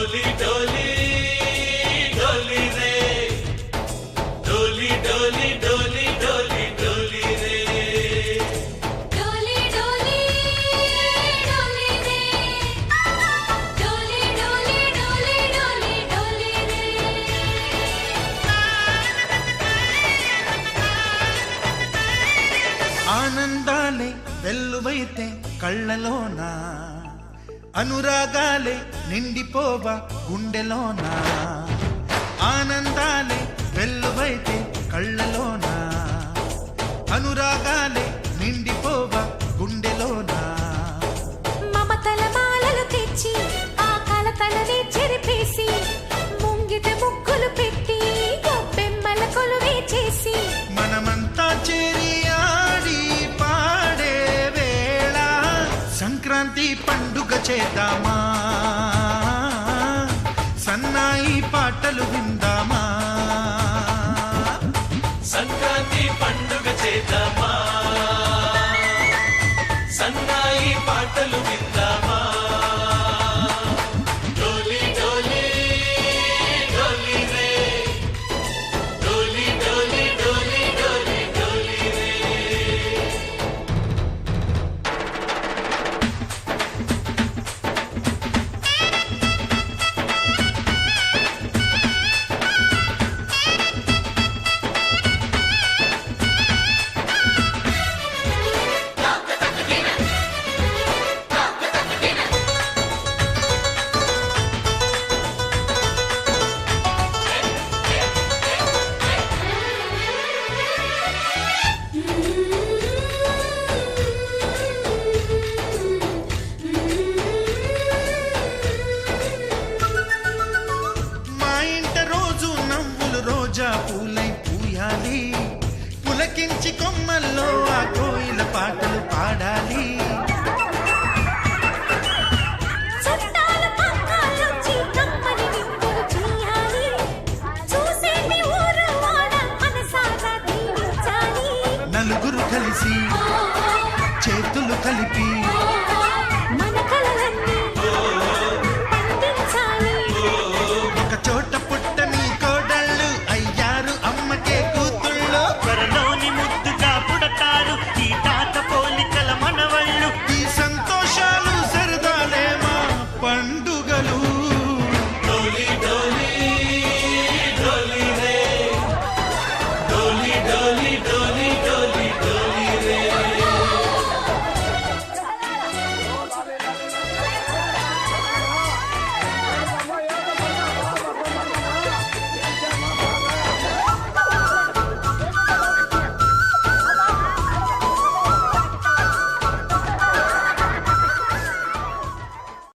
डोली डोली डोली रे डोली डोली डोली डोली डोली रे डोली डोली डोली रे डोली डोली डोली डोली डोली रे ఆనందాలే వెల్లువైతే కళ్ళలోనా అనురాగాలే నిండిపోవా గుండెలోనా ఆనందాలే వెల్లువైతే కళ్ళలోనా అనురాగాలే నిండిపోవా గుండెలోనా మమతల మాలలు తెచ్చి ఆ కలతలని చెరిపేసి ముంగిట ముగ్గులు పెట్టి గొప్పెమ్మల కొలువే చేసి మనమంతా చేరి ఆడి పాడే వేళ సంక్రాంతి పండుగ చేద్దామా సన్నాయి పాటలు విందామా సంక్రాంతి పండుగ చేద్దామా సన్నాయి పాటలు విందామా డోలి డోలి డోలి రే డోలి డోలి డోలి డోలి డోలి రే మా ఇంట రోజు నవ్వులు రోజా పూలై పూయాలి పులకించి కొమ్మల్లో ఆ కోయిల పాటలు పాడాలి చుట్టాలు పక్కాలొచ్చి కమ్మని విందులు చేయాలి చూసేటి ఊరు వాడ మనసారా దీవించాలి నలుగురు కలిసి చేతులు కలిపి మన కలలన్నీ పండించాలి ఒక చోట పుట్టని కోడళ్ళు అయ్యారు అమ్మకే కూతుళ్ళు త్వరలోని ముద్దుగా పుడతారు ఈ తాత పోలికల మనవళ్ళు ఈ సంతోషాలు సరదాలే మా పండుగలు